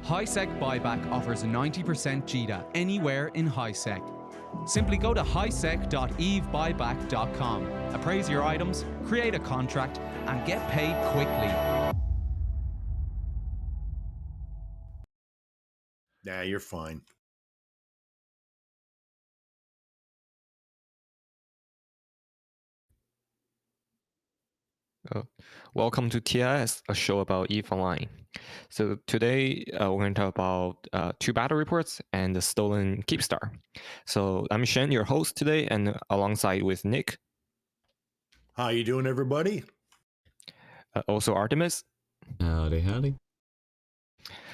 HiSec BuyBack offers 90% JITA anywhere in HiSec. Simply go to hisec.evebuyback.com, appraise your items, create a contract, and get paid quickly. Nah, you're fine. Welcome to TIS, a show about EVE Online. So today we're going to talk about 2 battle reports and the stolen Keepstar. So I'm Shen, your host today, and alongside with Nick. How you doing, everybody? Also Artimus. Howdy, howdy.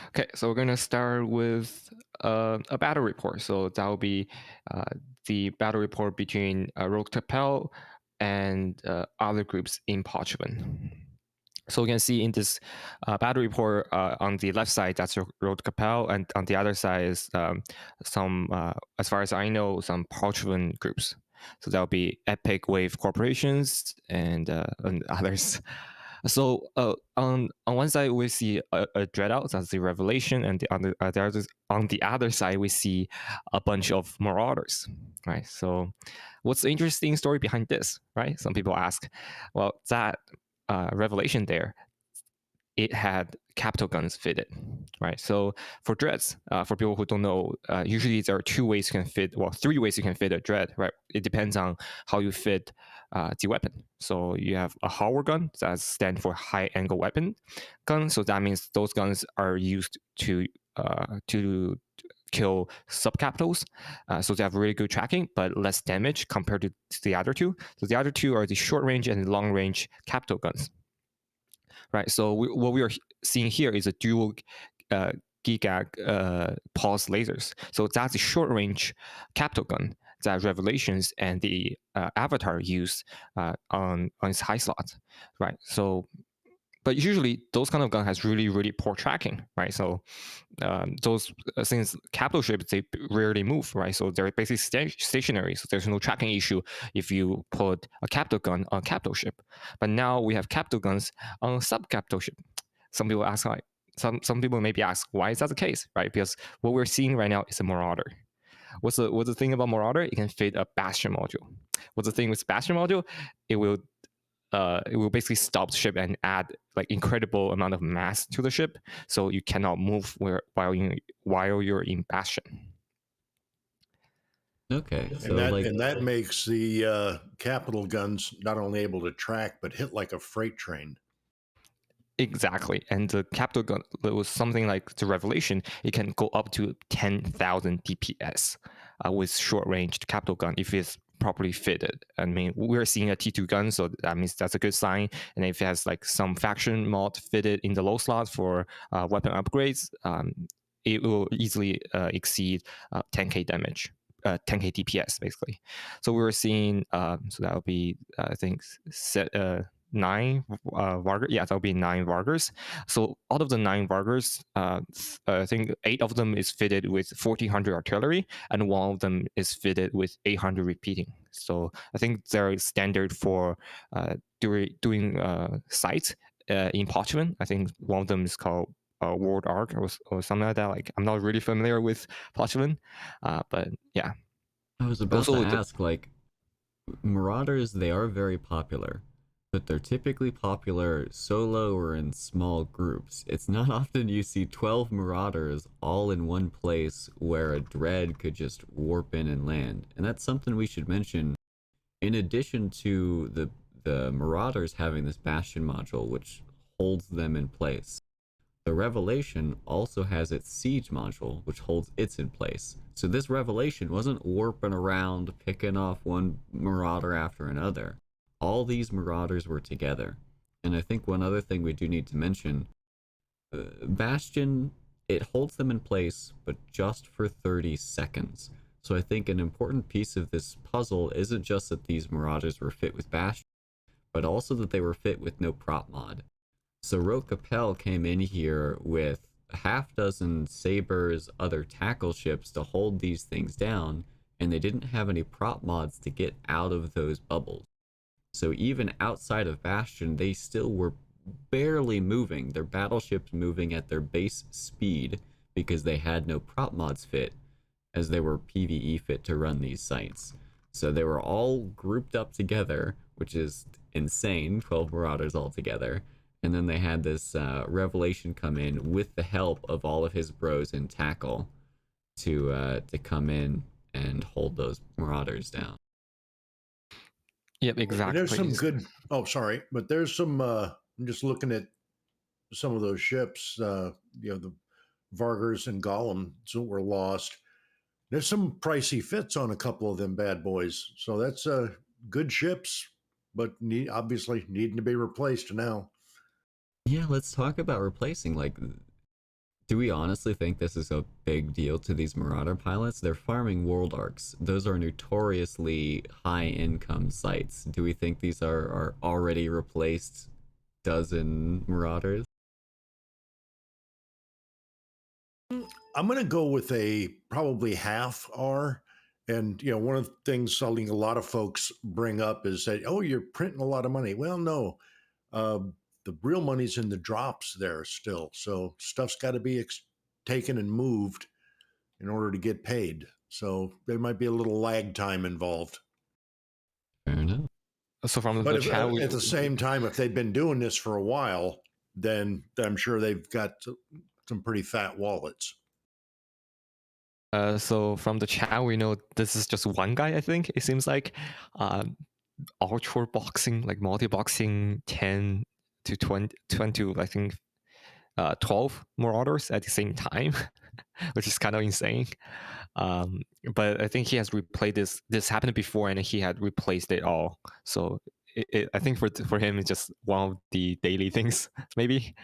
Okay, so we're going to start with a battle report. So that will be the battle report between Rote Kapelle and other groups in Pochven. So you can see in this battle report on the left side, that's Rote Kapelle, and on the other side is some, as far as I know, some Pochven groups. So that'll be Epic Wave Corporations and others. So on one side we see a Dreadout, that's the Revelation, and on the other side we see a bunch of Marauders, right? So what's the interesting story behind this, right? Some people ask. Well, that Revelation there, it had capital guns fitted, right? So for dreads, for people who don't know, usually there are 2 ways you can fit, well, 3 ways you can fit a dread, right? It depends on how you fit the weapon. So you have a hardware gun, that stands for high angle weapon gun. So that means those guns are used to kill subcapitals. So they have really good tracking, but less damage compared to the other 2. So the other 2 are the short range and long range capital guns. Right, so what we are seeing here is a dual gigag pulse lasers. So that's a short range capital gun that Revelations and the Avatar use on its high slot, right? So, but usually those kind of gun has really poor tracking, right? So those since capital ships, they rarely move, right? So they're basically stationary. So there's no tracking issue if you put a capital gun on a capital ship. But now we have capital guns on a sub-capital ship. Some people ask, like, some people maybe ask, why is that the case, right? Because what we're seeing right now is a Marauder. What's the thing about Marauder? It can fit a Bastion module. What's the thing with Bastion module? It will basically stop the ship and add like incredible amount of mass to the ship, so you cannot move while you're in Bastion. Okay, so and that makes the capital guns not only able to track but hit like a freight train. Exactly, and the capital gun was something like the Revelation. It can go up to 10,000 DPS with short range capital gun if it's properly fitted. I mean, we're seeing a T2 gun, so that means that's a good sign. And if it has like some faction mod fitted in the low slot for weapon upgrades, it will easily exceed 10k damage, 10k DPS basically. So we were seeing, so that would be I think 9 Vargas. Yeah, that'll be 9 Vargas. So out of the 9 Vargas, I think 8 of them is fitted with 1400 artillery, and 1 of them is fitted with 800 repeating. So I think they're standard for doing sites in Pochven. I think 1 of them is called World Arc or something like that. Like, I'm not really familiar with Pochven, but yeah. I was about to ask, like, Marauders, they are very popular, but they're typically popular solo or in small groups. It's not often you see 12 Marauders all in one place where a Dread could just warp in and land. And that's something we should mention. In addition to the Marauders having this Bastion module, which holds them in place, the Revelation also has its Siege module, which holds it in place. So this Revelation wasn't warping around, picking off one Marauder after another. All these Marauders were together. And I think one other thing we do need to mention, Bastion, it holds them in place, but just for 30 seconds. So I think an important piece of this puzzle isn't just that these Marauders were fit with Bastion, but also that they were fit with no prop mod. So Rote Kapelle came in here with a half dozen Sabers, other tackle ships to hold these things down, and they didn't have any prop mods to get out of those bubbles. So even outside of Bastion, they still were barely moving. Their battleships moving at their base speed because they had no prop mods fit, as they were PvE fit to run these sites. So they were all grouped up together, which is insane, 12 Marauders all together. And then they had this Revelation come in with the help of all of his bros in Tackle to come in and hold those Marauders down. Yep, exactly. There's some good. Oh, sorry, but there's some. I'm just looking at some of those ships. The Vargers and Golems that were lost. There's some pricey fits on a couple of them bad boys. So that's good ships, but obviously needing to be replaced now. Yeah, let's talk about replacing. Like, do we honestly think this is a big deal to these Marauder pilots? They're farming world arcs. Those are notoriously high income sites. Do we think these are already replaced dozen Marauders? I'm going to go with a probably half R. And, one of the things I think a lot of folks bring up is that, oh, you're printing a lot of money. Well, no, the real money's in the drops there still. So stuff's got to be taken and moved in order to get paid. So there might be a little lag time involved. Fair enough. So from But the chat, at the same time, if they've been doing this for a while, then I'm sure they've got some pretty fat wallets. So from the chat, we know this is just one guy, I think. It seems like ultra boxing, like multi-boxing 10 to 20 I think 12 Marauders at the same time, which is kind of insane. But I think he has replayed this. This happened before, and he had replaced it all. So I think for him, it's just one of the daily things, maybe.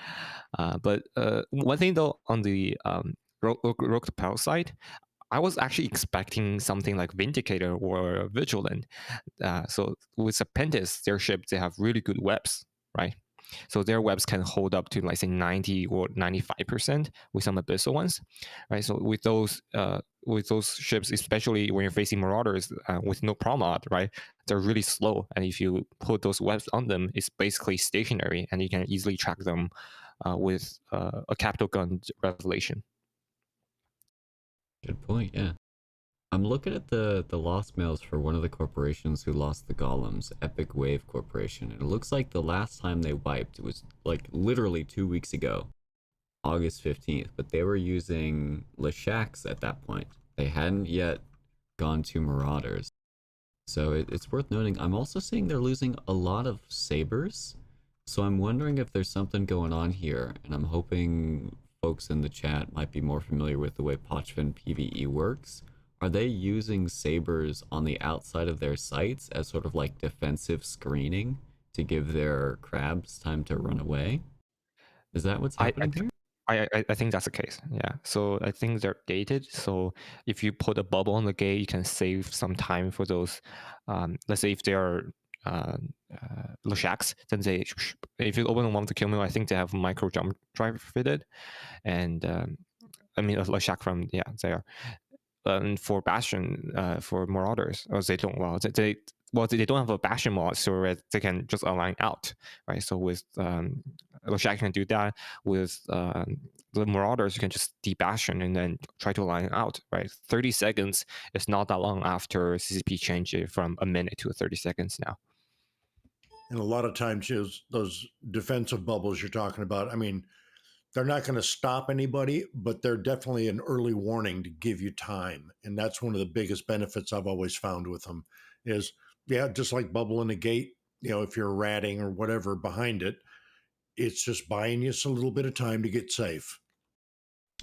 But one thing though, on the Rote Kapelle side, I was actually expecting something like Vindicator or Vigilant. So with Serpentis, their ships, they have really good webs, right? So their webs can hold up to, like, say, 90 or 95% with some abyssal ones, right? So with those ships, especially when you're facing Marauders with no promod, right? They're really slow, and if you put those webs on them, it's basically stationary, and you can easily track them with a capital gun revelation. Good point, yeah. I'm looking at the lost mails for one of the corporations who lost the golems, Epic Wave Corporation, and it looks like the last time they wiped was like literally 2 weeks ago, August 15th, but they were using Lowsec at that point. They hadn't yet gone to Marauders. So it's worth noting, I'm also seeing they're losing a lot of sabers, so I'm wondering if there's something going on here, and I'm hoping folks in the chat might be more familiar with the way Pochven PvE works. Are they using sabers on the outside of their sites as sort of like defensive screening to give their crabs time to run away? Is that what's happening here? I think that's the case, yeah. So I think they're gated. So if you put a bubble on the gate, you can save some time for those. Let's say if they are Lowsecs, then if you open one of the kill mill, I think they have micro jump drive fitted, and I mean a Lowsec from there. For Bastion, for Marauders, or they don't. They don't have a Bastion mod, so they can just align out, right? So with Lowsec can do that. With the Marauders, you can just de-Bastion and then try to align out, right? 30 seconds is not that long after CCP changed it from a minute to 30 seconds now. And a lot of times, those defensive bubbles you're talking about, I mean, they're not going to stop anybody, but they're definitely an early warning to give you time. And that's one of the biggest benefits I've always found with them is, just like bubble in a gate, if you're ratting or whatever behind it, it's just buying you a little bit of time to get safe.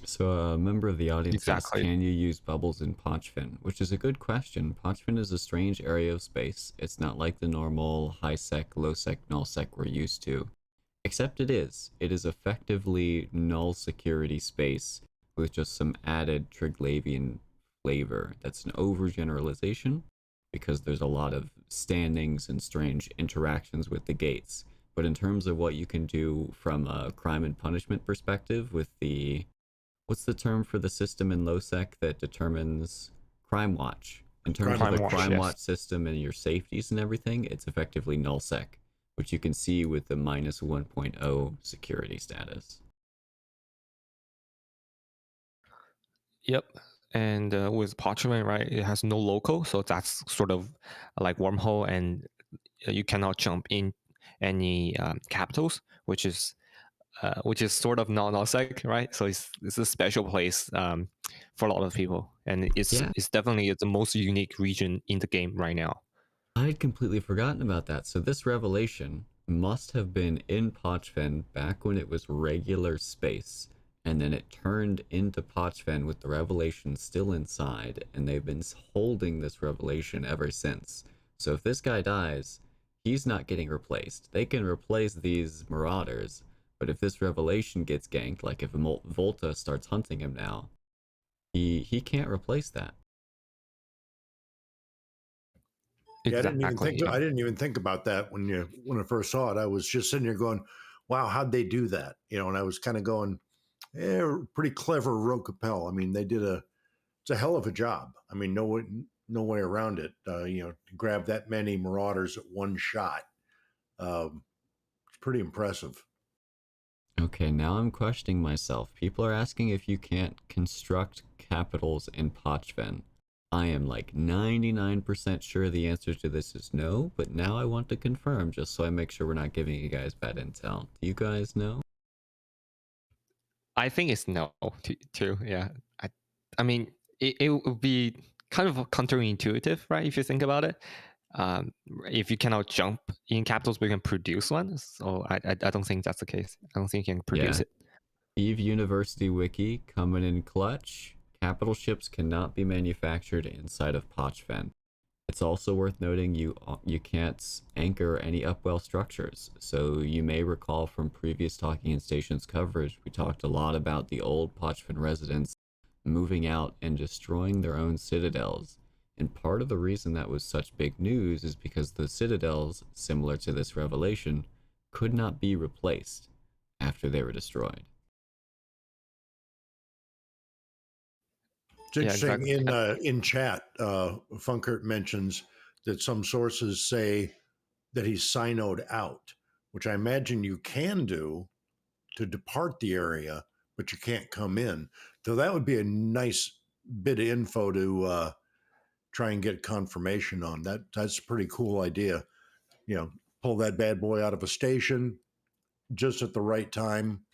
So a member of the audience Exactly. asks, can you use bubbles in Pochven? Which is a good question. Pochven is a strange area of space. It's not like the normal HiSec, Lowsec, Nullsec we're used to. Except it is. It is effectively null security space with just some added Triglavian flavor. That's an overgeneralization because there's a lot of standings and strange interactions with the gates. But in terms of what you can do from a crime and punishment perspective with the... What's the term for the system in Lowsec that determines Crime Watch? In terms of the Crime Watch system and your safeties and everything, it's effectively Nullsec, which you can see with the minus 1.0 security status. Yep. And with Pochven, right, it has no local, so that's sort of like Wormhole, and you cannot jump in any capitals, which is sort of non-Nullsec, right? So it's a special place for a lot of people, and Yeah, it's definitely the most unique region in the game right now. I had completely forgotten about that. So this revelation must have been in Pochven back when it was regular space, and then it turned into Pochven with the revelation still inside, and they've been holding this revelation ever since. So if this guy dies, he's not getting replaced. They can replace these marauders, but if this revelation gets ganked, like if Volta starts hunting him now, he can't replace that. Yeah, Exactly. Yeah. I didn't even think about that when I first saw it. I was just sitting there going, "Wow, how'd they do that?" And I was kind of going, pretty clever, Rote Kapelle. I mean, it's a hell of a job. I mean, no way around it. To grab that many marauders at one shot, it's pretty impressive. Okay, now I'm questioning myself. People are asking if you can't construct capitals in Pochven. I am like 99% sure the answer to this is no, but now I want to confirm just so I make sure we're not giving you guys bad intel. Do you guys know? I think it's no too. Yeah. I mean, it would be kind of counterintuitive, right? If you think about it. Um, if you cannot jump in capitals, we can produce one. So I don't think that's the case. I don't think you can produce Yeah. it. Eve University Wiki coming in clutch. Capital ships cannot be manufactured inside of Pochven. It's also worth noting you can't anchor any upwell structures. So you may recall from previous Talking in Stations coverage, we talked a lot about the old Pochven residents moving out and destroying their own citadels. And part of the reason that was such big news is because the citadels, similar to this revelation, could not be replaced after they were destroyed. It's Yeah, interesting exactly. in chat. Funkert mentions that some sources say that he's sinoed out, which I imagine you can do to depart the area, but you can't come in. So that would be a nice bit of info to try and get confirmation on. That's a pretty cool idea. Pull that bad boy out of a station just at the right time,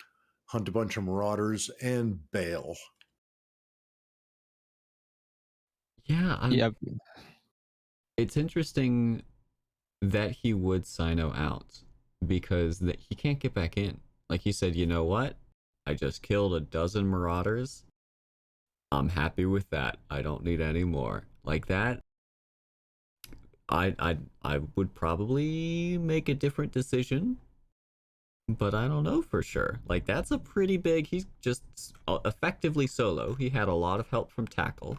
hunt a bunch of marauders, and bail. Yeah, Yeah, it's interesting that he would Sino out because that he can't get back in. Like he said, you know what? I just killed a dozen marauders. I'm happy with that. I don't need any more. Like that, I would probably make a different decision, but I don't know for sure. Like that's a pretty big. He's just effectively solo. He had a lot of help from Tackle,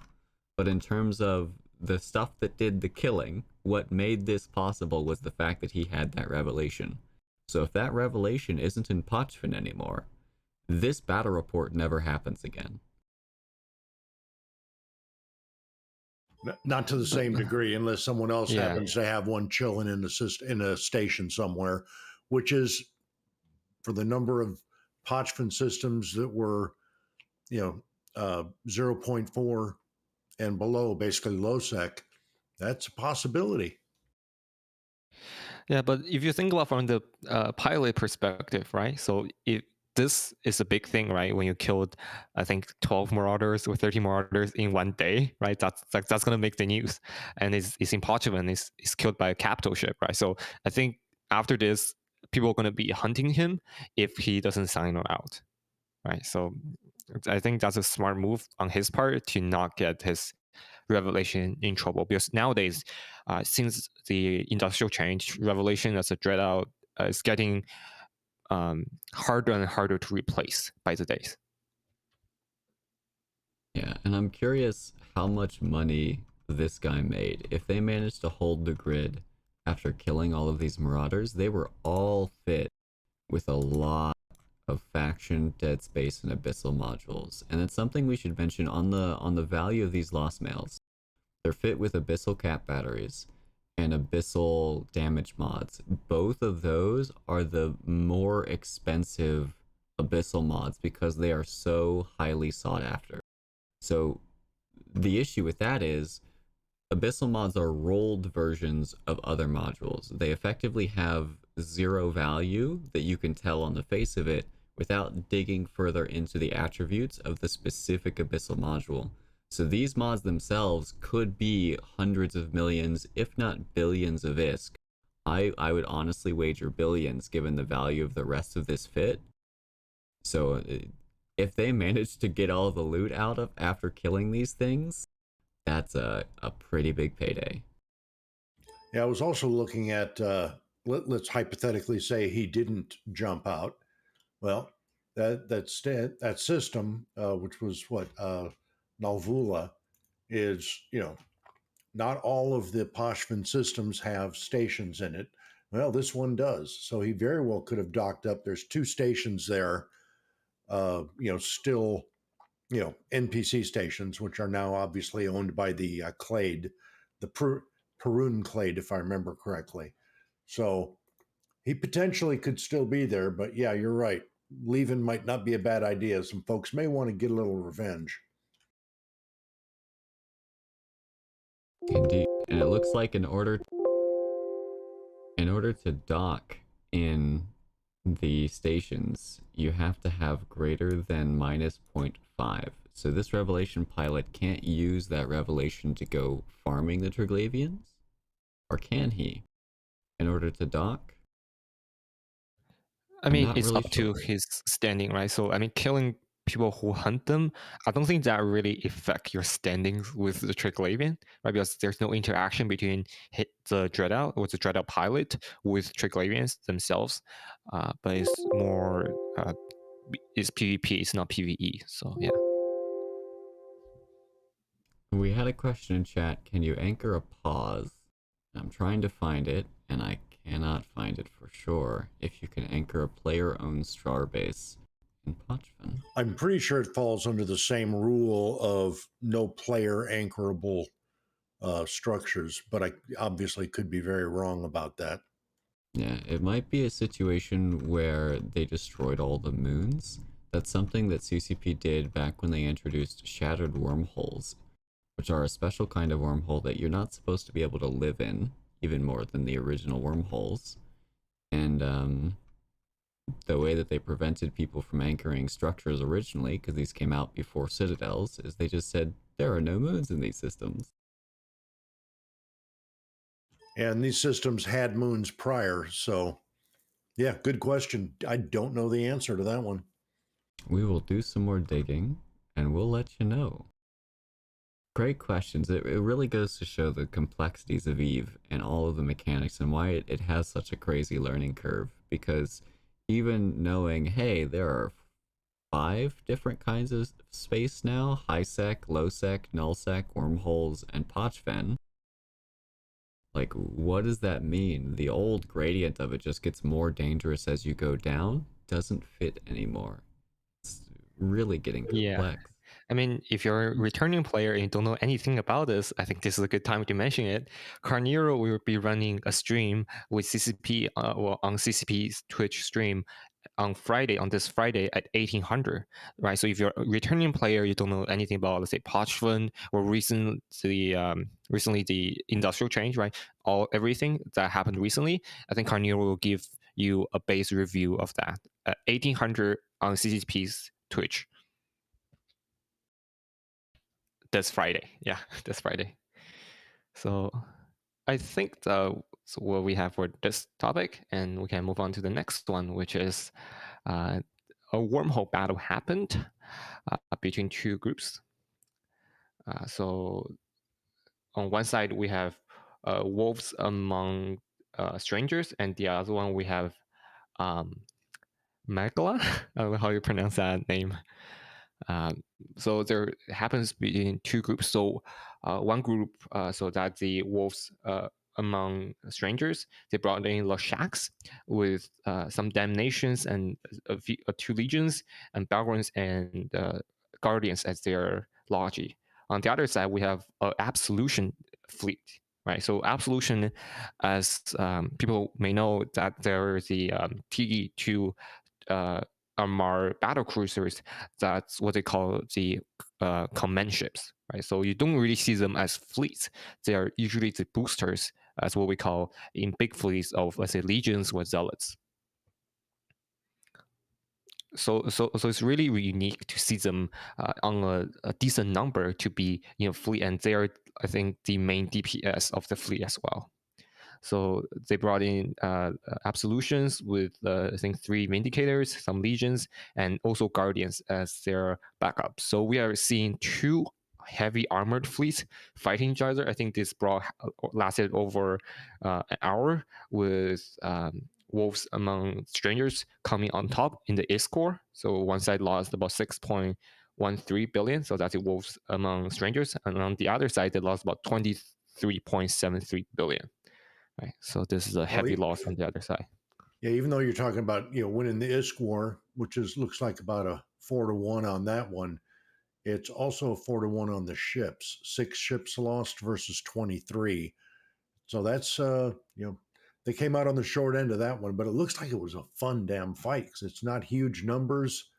but in terms of the stuff that did the killing, what made this possible was the fact that he had that revelation. So if that revelation isn't in Pochven anymore, this battle report never happens again. Not to the same degree, unless someone else Yeah. happens to have one chilling in a station somewhere, which is for the number of Pochven systems that were, 0.4 and below, basically Lowsec. That's a possibility. Yeah, but if you think about from the pilot perspective, right? So if this is a big thing, right? When you killed, I think 12 marauders or 30 marauders in one day, right? That's gonna make the news, and it's in Portugal and it's killed by a capital ship, right? So I think after this, people are gonna be hunting him if he doesn't sign out, right? So I think that's a smart move on his part to not get his revelation in trouble, because nowadays, since the industrial change, revelation as a dread out is getting harder and harder to replace by the days. Yeah, and I'm curious how much money this guy made. If they managed to hold the grid after killing all of these marauders, they were all fit with a lot of faction, dead space, and abyssal modules. And it's something we should mention on the value of these lost mails. They're fit with abyssal cap batteries and abyssal damage mods. Both of those are the more expensive abyssal mods because they are so highly sought after. So the issue with that is Abyssal mods are rolled versions of other modules. They effectively have zero value that you can tell on the face of it without digging further into the attributes of the specific Abyssal module. So these mods themselves could be hundreds of millions, if not billions of ISK. I would honestly wager billions given the value of the rest of this fit. So if they manage to get all the loot out of after killing these things, that's a pretty big payday. Yeah, I was also looking at, let's hypothetically say he didn't jump out. Well, that system, which was what, Nalvula, is, not all of the Pochven systems have stations in it. Well, this one does. So he very well could have docked up. There's 2 stations there, still, NPC stations, which are now obviously owned by the Clade, the Perun Clade, if I remember correctly. So he potentially could still be there, but yeah, you're right. Leaving might not be a bad idea. Some folks may want to get a little revenge. Indeed. And it looks like in order to dock in the stations, you have to have greater than minus 0.5. So this revelation pilot can't use that revelation to go farming the Triglavians? Or can he? In order to dock? I mean, not it's really up to sure. his standing, right? So, I mean, killing people who hunt them, I don't think that really affect your standings with the Triglavian, right? Because there's no interaction between the Dreadout or the Dreadout pilot with Triglavians themselves. But it's more, it's PvP, it's not PvE. So, yeah. We had a question in chat. Can you anchor a pause? I'm trying to find it, and I cannot find it for sure. If you can anchor a player-owned starbase in Pochven. I'm pretty sure it falls under the same rule of no player anchorable structures, but I obviously could be very wrong about that. Yeah, it might be a situation where they destroyed all the moons. That's something that CCP did back when they introduced shattered wormholes, which are a special kind of wormhole that you're not supposed to be able to live in, even more than the original wormholes. And the way that they prevented people from anchoring structures originally, because these came out before citadels, is they just said, there are no moons in these systems. And these systems had moons prior, so yeah, good question. I don't know the answer to that one. We will do some more digging, and we'll let you know. Great questions. It really goes to show the complexities of Eve and all of the mechanics and why it has such a crazy learning curve. Because even knowing, hey, there are 5 different kinds of space now: HiSec, Lowsec, Nullsec, Wormholes, and Pochven. Like, what does that mean? The old gradient of it just gets more dangerous as you go down. Doesn't fit anymore. It's really getting complex. Yeah. I mean, if you're a returning player and you don't know anything about this, I think this is a good time to mention it. Carnero will be running a stream with CCP, on CCP's Twitch stream on this Friday at 1800, right? So if you're a returning player, you don't know anything about, let's say, Pochven or recently the industrial change, right? Everything that happened recently, I think Carnero will give you a base review of that at 1800 on CCP's Twitch. That's Friday. Yeah, that's Friday. So I think that's what we have for this topic, and we can move on to the next one, which is a wormhole battle happened between 2 groups. So on one side, we have wolves among strangers, and the other one we have Magla. I don't know how you pronounce that name. So there happens between 2 groups. So one group, so that the wolves among strangers, they brought in Lowsec with some damnations and 2 legions and Balrons and guardians as their logi. On the other side, we have Absolution fleet, right? So Absolution, as people may know, that there is the TE2 Armor battle cruisers, that's what they call the command ships, right? So you don't really see them as fleets. They are usually the boosters, as what we call in big fleets of, let's say, legions or zealots. So it's really unique to see them on a decent number to be fleet, and they are, I think, the main DPS of the fleet as well. So they brought in absolutions with I think 3 vindicators, some legions, and also guardians as their backup. So we are seeing 2 heavy armored fleets fighting each other. I think this brawl lasted over an hour with wolves among strangers coming on top in the East core. So one side lost about 6.13 billion, so that's wolves among strangers, and on the other side they lost about 23.73 billion. Right, so this is a heavy loss on the other side. Yeah, even though you're talking about winning the ISK war, which looks like about a 4-1 on that one, it's also a 4-1 on the ships. 6 ships lost versus 23. So that's they came out on the short end of that one, but it looks like it was a fun damn fight because it's not huge numbers.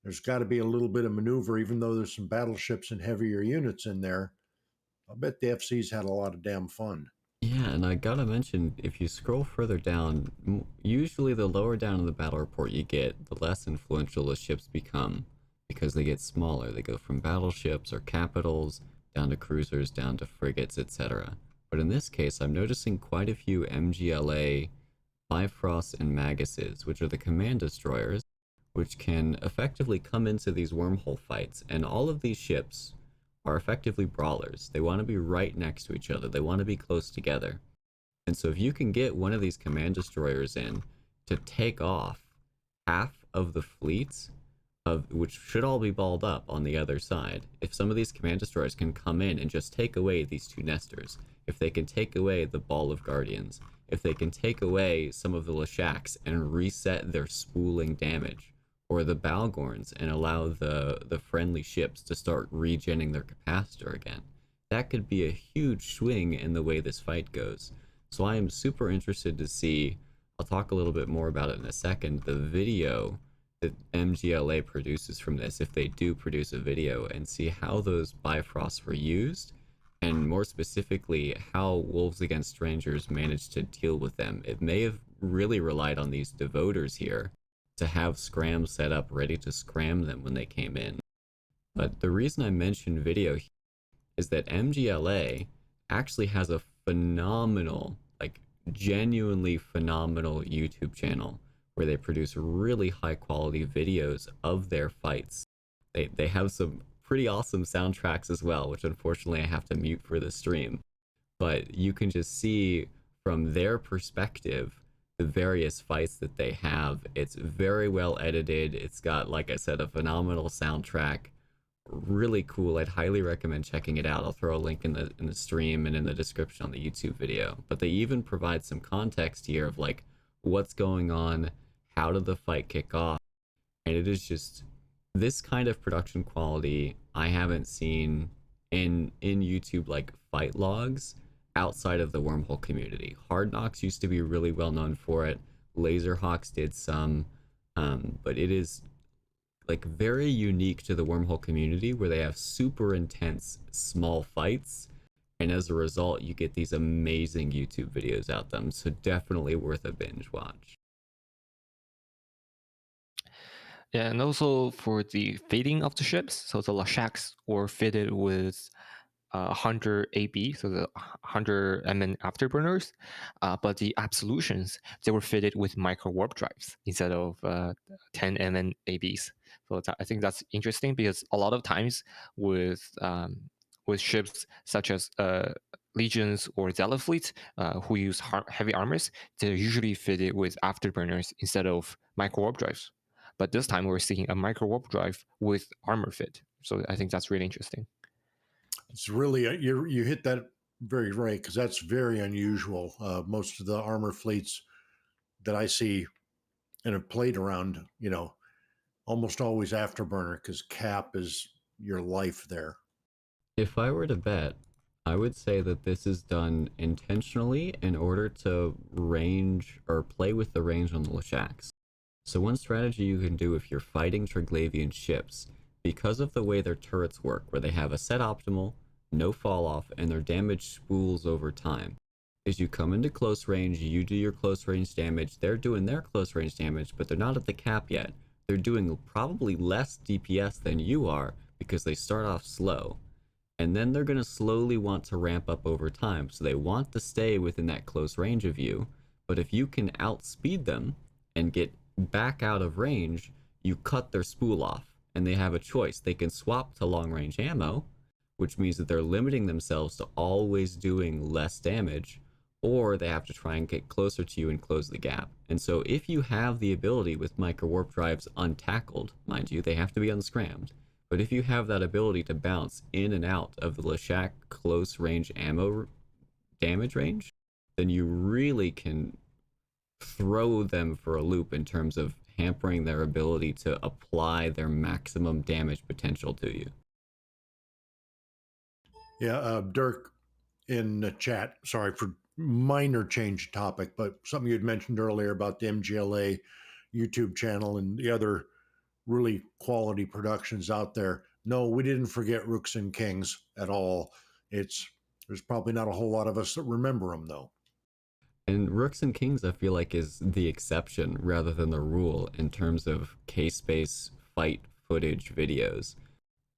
There's got to be a little bit of maneuver, even though there's some battleships and heavier units in there. I bet the FC's had a lot of damn fun. Yeah, and I gotta mention, if you scroll further down, usually the lower down in the battle report you get, the less influential the ships become, because they get smaller. They go from battleships or capitals, down to cruisers, down to frigates, etc. But in this case, I'm noticing quite a few MGLA, Bifrost, and Maguses, which are the command destroyers, which can effectively come into these wormhole fights, and all of these ships are effectively brawlers. They want to be right next to each other. They want to be close together. And so if you can get one of these command destroyers in to take off half of the fleets, which should all be balled up on the other side, if some of these command destroyers can come in and just take away these 2 nesters, if they can take away the ball of guardians, if they can take away some of the Lowsec and reset their spooling damage, or the Balgorns and allow the friendly ships to start regenning their capacitor again, that could be a huge swing in the way this fight goes. So I am super interested to see, I'll talk a little bit more about it in a second, the video that MGLA produces from this, if they do produce a video, and see how those Bifrosts were used, and more specifically, how Wolves Against Strangers managed to deal with them. It may have really relied on these devoters here to have scrams set up ready to scram them when they came in. But the reason I mentioned video here is that MGLA actually has a phenomenal, like genuinely phenomenal YouTube channel where they produce really high quality videos of their fights. They have some pretty awesome soundtracks as well, which unfortunately I have to mute for the stream. But you can just see from their perspective the various fights that they have. It's very well edited. It's got, like I said, a phenomenal soundtrack. Really cool. I'd highly recommend checking it out. I'll throw a link in the stream and in the description on the YouTube video. But they even provide some context here of like what's going on, how did the fight kick off, and it is just this kind of production quality I haven't seen in YouTube like fight logs outside of the Wormhole community. Hard Knocks used to be really well known for it. Laserhawks did some, but it is like very unique to the Wormhole community where they have super intense small fights, and as a result you get these amazing YouTube videos out them. So definitely worth a binge watch. Yeah, and also for the fitting of the ships, so the Lowsec were fitted with 100 AB, so the 100 MN afterburners, but the absolutions, they were fitted with micro warp drives instead of 10 MN ABs. So I think that's interesting because a lot of times with ships such as legions or zealot fleets who use heavy armors, they're usually fitted with afterburners instead of micro warp drives. But this time we're seeing a micro warp drive with armor fit. So I think that's really interesting. It's really, you hit that very right, because that's very unusual. Most of the armor fleets that I see and have played around, almost always afterburner, because cap is your life there. If I were to bet, I would say that this is done intentionally in order to range or play with the range on the Lowsec. So one strategy you can do if you're fighting Triglavian ships, because of the way their turrets work, where they have a set optimal, no fall off, and their damage spools over time, is you come into close range, you do your close range damage, they're doing their close range damage, but they're not at the cap yet. They're doing probably less DPS than you are because they start off slow. And then they're going to slowly want to ramp up over time. So they want to stay within that close range of you. But if you can outspeed them and get back out of range, you cut their spool off. And they have a choice. They can swap to long range ammo, which means that they're limiting themselves to always doing less damage, or they have to try and get closer to you and close the gap. And so if you have the ability with micro warp drives untackled, mind you, they have to be unscrammed, but if you have that ability to bounce in and out of the Lowsec close range ammo damage range, then you really can throw them for a loop in terms of hampering their ability to apply their maximum damage potential to you. Yeah, Dirk in the chat, sorry for minor change of topic, but something you had mentioned earlier about the MGLA YouTube channel and the other really quality productions out there. No, we didn't forget Rooks and Kings at all. There's probably not a whole lot of us that remember them though. And Rooks and Kings, I feel like, is the exception rather than the rule in terms of case-based fight footage videos.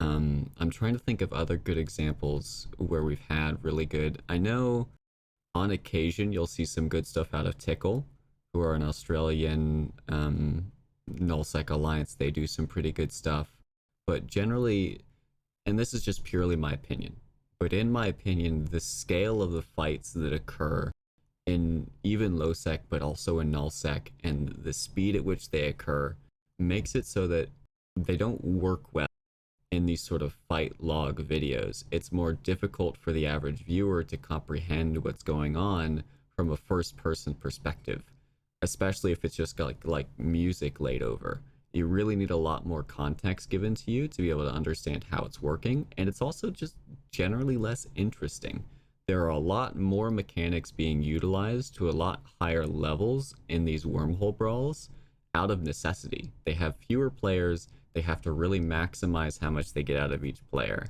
I'm trying to think of other good examples where we've had really good. I know on occasion you'll see some good stuff out of Tickle, who are an Australian Nullsec alliance. They do some pretty good stuff. But generally, and this is just purely my opinion, but in my opinion, the scale of the fights that occur in even Lowsec, but also in Nullsec, and the speed at which they occur makes it so that they don't work well in these sort of fight log videos. It's more difficult for the average viewer to comprehend what's going on from a first person perspective, especially if it's just got like music laid over. You really need a lot more context given to you to be able to understand how it's working, and it's also just generally less interesting. There are a lot more mechanics being utilized to a lot higher levels in these wormhole brawls out of necessity. They have fewer players, they have to really maximize how much they get out of each player.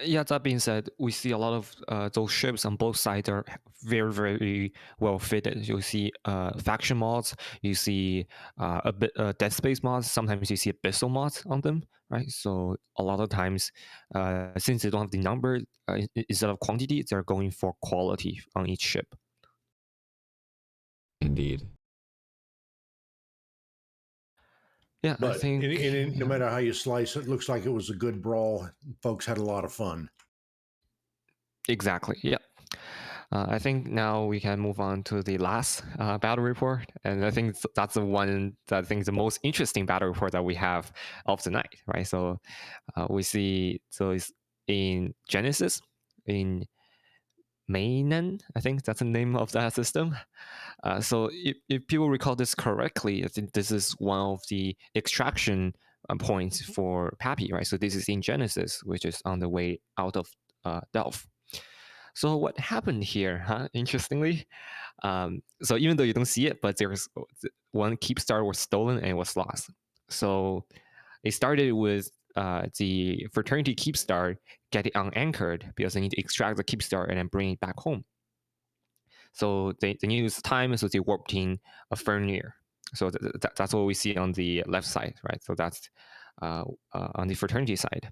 Yeah, that being said, we see a lot of those ships on both sides are very, very well fitted. You see faction mods, you see a bit Dead Space mods, sometimes you see Abyssal mods on them, right? So a lot of times, since they don't have the number, instead of quantity, they're going for quality on each ship. Indeed. Yeah, But I think no matter how you slice it, looks like it was a good brawl. Folks had a lot of fun. exactly. Yeah. I think now we can move on to the last battle report, and I think that's the one that I think is the most interesting battle report that we have of the night, right? So we see, so it's in Genesis, in Mainan, I think that's the name of that system. So if people recall this correctly, I think this is one of the extraction points for PAPI, right? So this is in Genesis, which is on the way out of Delph. So what happened here, huh? Interestingly, so even though you don't see it, but there's one Keepstar was stolen and it was lost. So it started with the fraternity Keepstar getting unanchored because they need to extract the Keepstar and then bring it back home. So they use time, so they warped in a Fernier. So that's what we see on the left side, right? So that's on the fraternity side.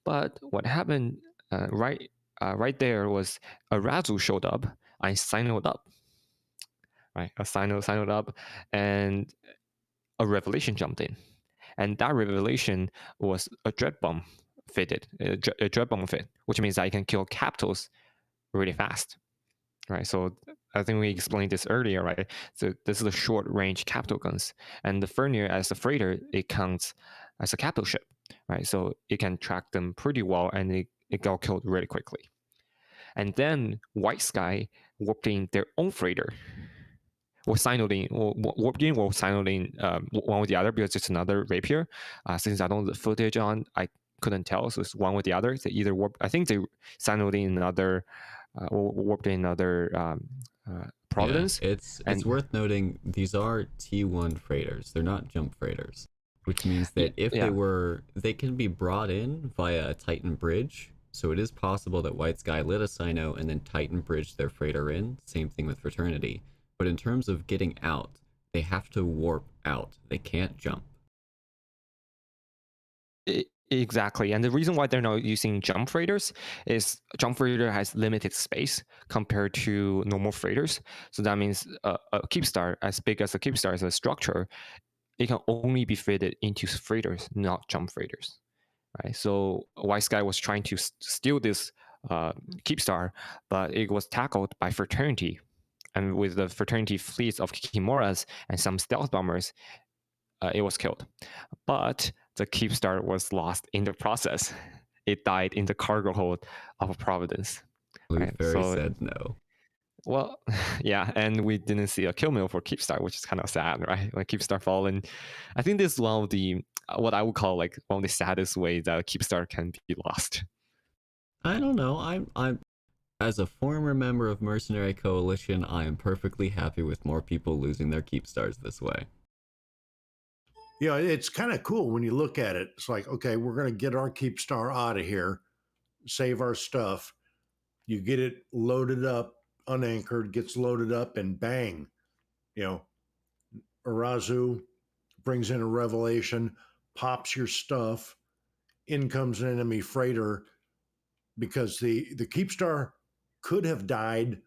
But what happened right there was a Razu showed up. I signed up, right? I signed up, and a revelation jumped in, and that revelation was a dread bomb fitted, a dread bomb fit, which means I can kill capitals really fast, right? So I think we explained this earlier, right? So this is the short range capital guns, and the Fernier as a freighter, it counts as a capital ship, right? So it can track them pretty well, and it got killed really quickly. And then White Sky warped in their own freighter, or signed in, or warped in, or signed in one with the other, because it's another rapier. Since I don't have the footage on, I couldn't tell. So it's one with the other. They either warped, I think they signed in another, or warped in another Providence. Yeah, it's worth noting these are T1 freighters. They're not jump freighters, which means that if they can be brought in via a Titan bridge. So it is possible that White Sky lit a Sino and then Titan bridged their freighter in. Same thing with Fraternity. But in terms of getting out, they have to warp out. They can't jump. Exactly, and the reason why they're not using jump freighters is jump freighter has limited space compared to normal freighters. So that means a Keepstar, as big as a Keepstar as a structure, it can only be fitted into freighters, not jump freighters. Right. So White Sky was trying to steal this Keepstar, but it was tackled by Fraternity, and with the Fraternity fleets of Kikimuras and some stealth bombers, it was killed. But the Keepstar was lost in the process. It died in the cargo hold of Providence. Right? Very sad, no. Well, yeah, and we didn't see a kill mill for Keepstar, which is kind of sad, right? Like Keepstar fallen. I think this is one of the what I would call like one of the saddest ways that Keepstar can be lost. I don't know. I'm as a former member of Mercenary Coalition, I am perfectly happy with more people losing their Keepstars this way. Yeah, it's kind of cool when you look at it. It's like, okay, we're going to get our Keepstar out of here, save our stuff. You get it loaded up, unanchored, gets loaded up, and bang, Arazu brings in a revelation, pops your stuff, in comes an enemy freighter, because the Keepstar could have died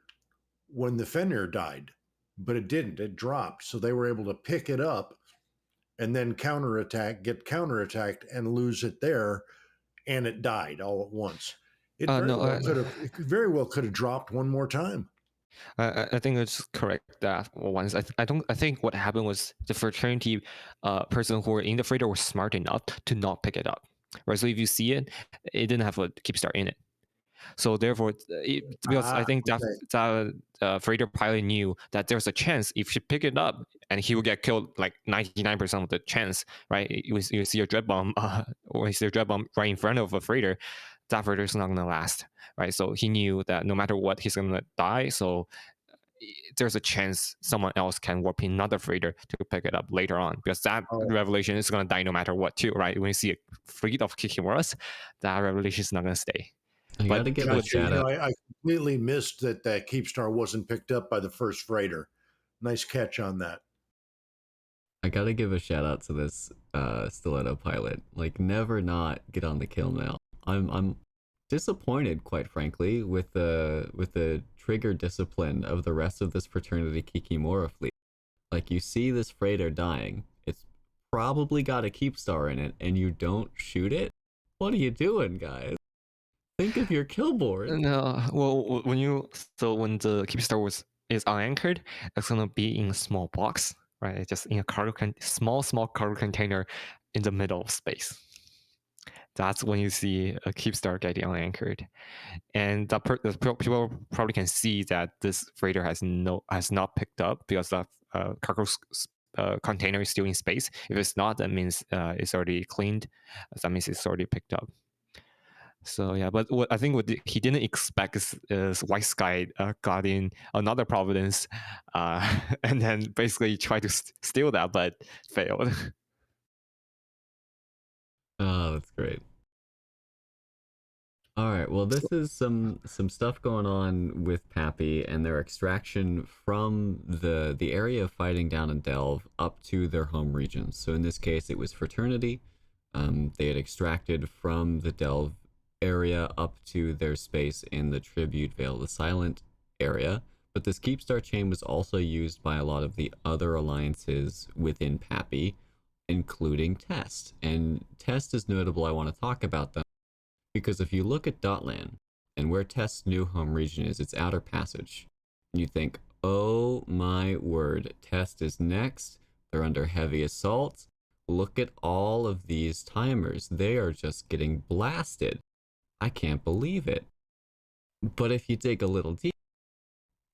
when the Fenrir died, but it didn't. It dropped. So they were able to pick it up and then counterattack, get counterattacked, and lose it there, and it died all at once. It very well could have dropped one more time. I think it's correct that once. I think what happened was the Fraternity person who were in the freighter was smart enough to not pick it up. Right. So if you see it, it didn't have a Keepstar in it. So therefore, because I think that freighter pilot knew that there's a chance if she pick it up and he will get killed, like 99% of the chance, right? You see a dread bomb, or you see a dread bomb right in front of a freighter, that freighter is not going to last, right? So he knew that no matter what, he's going to die. So there's a chance someone else can warp in another freighter to pick it up later on, because that revelation is going to die no matter what too, right? When you see a fleet of Kikimuras, that revelation is not going to stay. I gotta give a shout out. I completely missed that Keepstar wasn't picked up by the first freighter. Nice catch on that. I gotta give a shout out to this stiletto pilot. Like, never not get on the kill mail. I'm disappointed, quite frankly, with the trigger discipline of the rest of this Fraternity Kikimora fleet. Like, you see this freighter dying, it's probably got a Keepstar in it, and you don't shoot it? What are you doing, guys? Think of your kill board. No, well, when the Keepstar is unanchored, it's gonna be in a small box, right? Just in a small cargo container in the middle of space. That's when you see a Keepstar getting unanchored, and people probably can see that this freighter has not picked up because the cargo container is still in space. If it's not, that means it's already cleaned. That means it's already picked up. So yeah, but what he didn't expect is White Sky got in another Providence, and then basically tried to steal that, but failed. Oh, that's great. All right, well, this is some stuff going on with PAPI and their extraction from the area of fighting down in Delve up to their home regions. So in this case, it was Fraternity. They had extracted from the Delve area up to their space in the Tribute Veil the Silent area, but this Keepstar chain was also used by a lot of the other alliances within PAPI, including Test. And Test is notable. I want to talk about them because if you look at Dotland and where Test's new home region is, its Outer Passage, you think, oh my word, Test is next. They're under heavy assault. Look at all of these timers. They are just getting blasted. I can't believe it. But if you dig a little deeper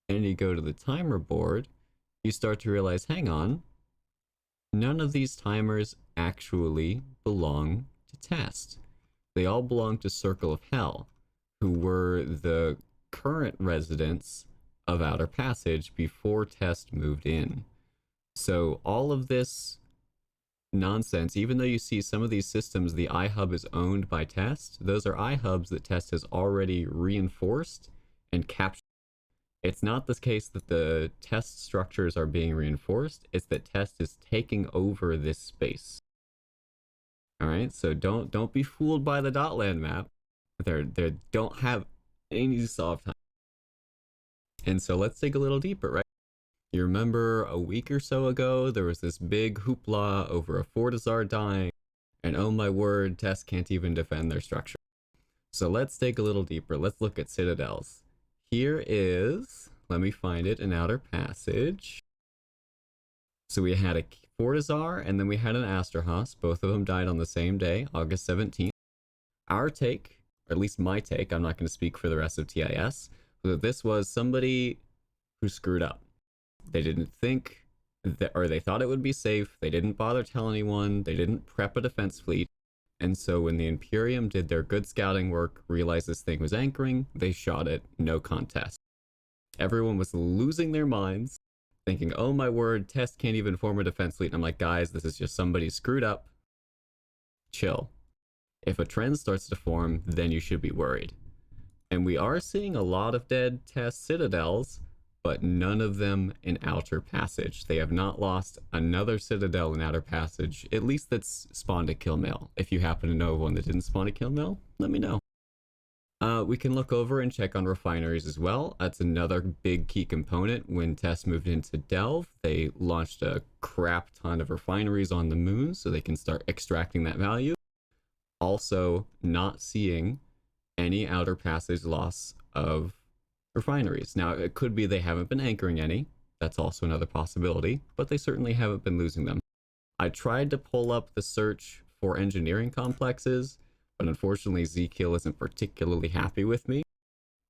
and you go to the timer board, you start to realize, hang on, none of these timers actually belong to Test. They all belong to Circle of Hell, who were the current residents of Outer Passage before Test moved in. So all of this nonsense, even though you see some of these systems, the iHub is owned by Test, those are iHubs that Test has already reinforced and captured. It's not the case that the Test structures are being reinforced, it's that Test is taking over this space. All right, so don't be fooled by the Dotland map. They don't have any solve time. And so let's dig a little deeper, right? You remember a week or so ago, there was this big hoopla over a Fortizar dying, and oh my word, Test can't even defend their structure. So let's dig a little deeper. Let's look at citadels. Here is, let me find it, an Outer Passage. So we had a Fortizar, and then we had an Asterhaus. Both of them died on the same day, August 17th. Our take, or at least my take, I'm not going to speak for the rest of TIS, that this was somebody who screwed up. They didn't think, that, or they thought it would be safe. They didn't bother telling anyone. They didn't prep a defense fleet. And so when the Imperium did their good scouting work, realized this thing was anchoring, they shot it, no contest. Everyone was losing their minds, thinking, oh my word, Test can't even form a defense fleet. And I'm like, guys, this is just somebody screwed up. Chill. If a trend starts to form, then you should be worried. And we are seeing a lot of dead Test citadels, but none of them in Outer Passage. They have not lost another citadel in Outer Passage, at least that's spawned a kill mail. If you happen to know of one that didn't spawn a kill mail, let me know. We can look over and check on refineries as well. That's another big key component. When Test moved into Delve, they launched a crap ton of refineries on the moon so they can start extracting that value. Also, not seeing any Outer Passage loss of refineries. Now, it could be they haven't been anchoring any. That's also another possibility, but they certainly haven't been losing them. I tried to pull up the search for engineering complexes, but unfortunately Zkill isn't particularly happy with me.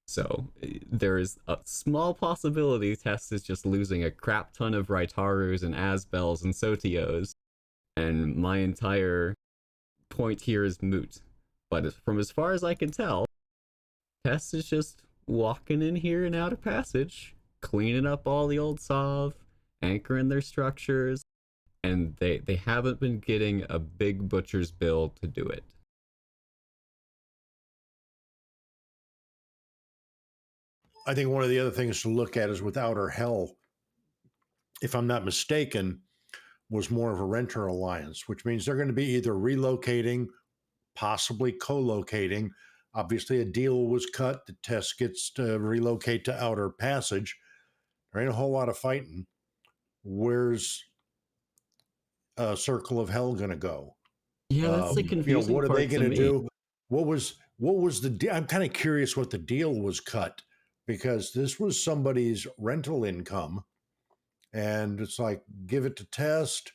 So there is a small possibility Test is just losing a crap ton of Raitarus and Asbels and Sotios, and my entire point here is moot. But from as far as I can tell, Test is just walking in here in Outer Passage, cleaning up all the old Sov, anchoring their structures, and they haven't been getting a big butcher's bill to do it. I think one of the other things to look at is with Outer Hell, if I'm not mistaken, was more of a renter alliance, which means they're going to be either relocating, possibly co-locating. Obviously, a deal was cut. The Test gets to relocate to Outer Passage. There ain't a whole lot of fighting. Where's Circle of Hell going to go? Yeah, that's the confusing what are part they going to to me. do? What was the deal? I'm kind of curious what the deal was cut, because this was somebody's rental income, and it's like, give it to Test.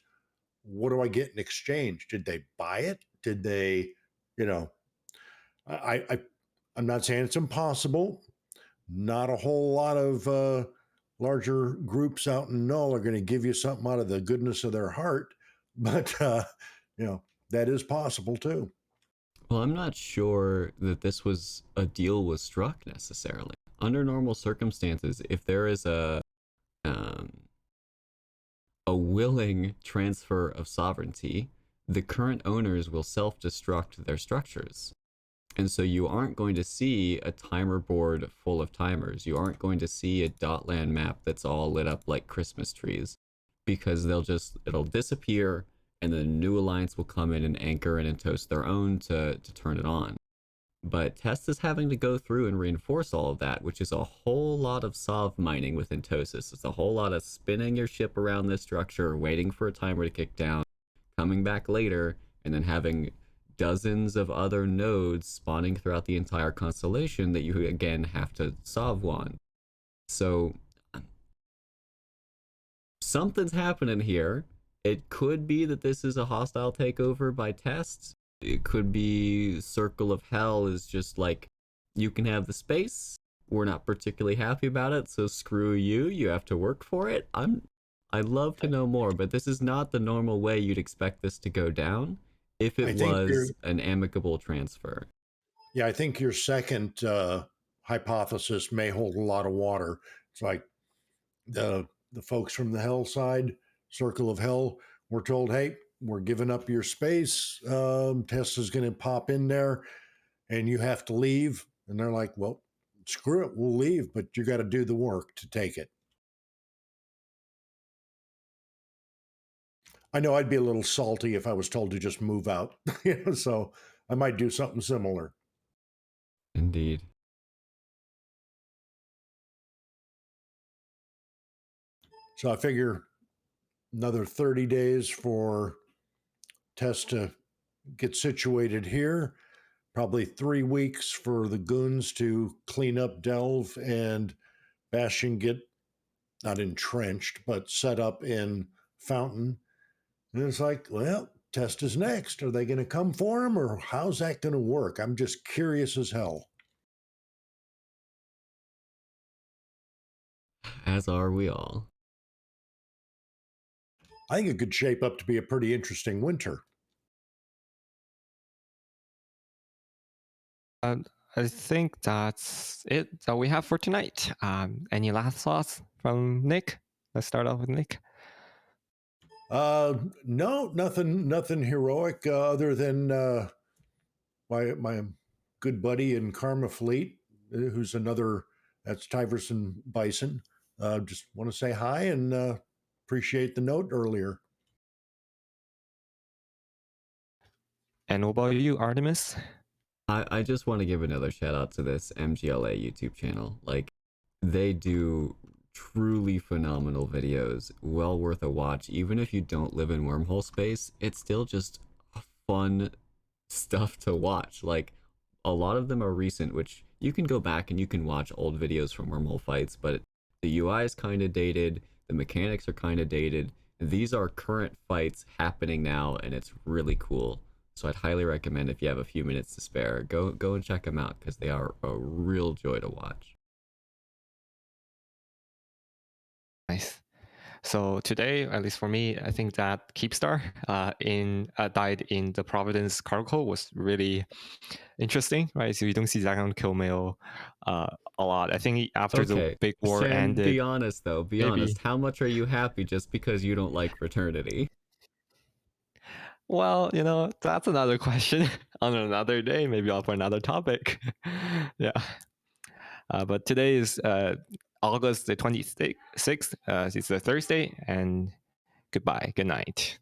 What do I get in exchange? Did they buy it? Did they, I'm not saying it's impossible. Not a whole lot of larger groups out in Null are going to give you something out of the goodness of their heart, but that is possible too. Well, I'm not sure that this was a deal was struck necessarily. Under normal circumstances, if there is a willing transfer of sovereignty, the current owners will self-destruct their structures. And so you aren't going to see a timer board full of timers. You aren't going to see a Dotland map that's all lit up like Christmas trees, because it'll disappear, and the new alliance will come in and anchor and toast their own to turn it on. But Test is having to go through and reinforce all of that, which is a whole lot of Sov mining with Entosis. It's a whole lot of spinning your ship around this structure, waiting for a timer to kick down, coming back later, and then having dozens of other nodes spawning throughout the entire constellation that you again have to Sov wand. So something's happening here. It could be that this is a hostile takeover by Test. It could be Circle of Hell is just like, you can have the space. We're not particularly happy about it, so screw you. You have to work for it. I'd love to know more, but this is not the normal way you'd expect this to go down if it was an amicable transfer. Yeah, I think your second hypothesis may hold a lot of water. It's like the folks from the hell side, Circle of Hell, were told, hey, we're giving up your space. Tesla's going to pop in there and you have to leave. And they're like, well, screw it, we'll leave, but you got to do the work to take it. I know I'd be a little salty if I was told to just move out, so I might do something similar. Indeed. So I figure another 30 days for Tess to get situated here, probably 3 weeks for the goons to clean up Delve and Bastion get not entrenched, but set up in Fountain. And it's like, well, Test is next. Are they going to come for him, or how's that going to work? I'm just curious as hell. As are we all. I think it could shape up to be a pretty interesting winter. I think that's it that we have for tonight. Any last thoughts from Nick? Let's start off with Nick. No, nothing heroic other than my good buddy in Karma Fleet, who's another, that's Tyverson Bison. Just want to say hi and appreciate the note earlier. And what about you, Artimus? I just want to give another shout out to this MGLA YouTube channel. Like, they do truly phenomenal videos, well worth a watch. Even if you don't live in Wormhole space, it's still just fun stuff to watch. Like, a lot of them are recent, which you can go back and you can watch old videos from Wormhole fights, but the UI is kind of dated, the mechanics are kind of dated. These are current fights happening now, and it's really cool. So I'd highly recommend, if you have a few minutes to spare, go and check them out, because they are a real joy to watch. Nice. So today, at least for me, I think that Keepstar died in the Providence cargo was really interesting, right? So you don't see that on kill mail a lot. I think after the big war Shen, ended, be honest though. Be honest. How much are you happy just because you don't like fraternity? Well, that's another question on another day, maybe for another topic. Yeah. But today is August the 26th. It's a Thursday, and goodbye. Good night.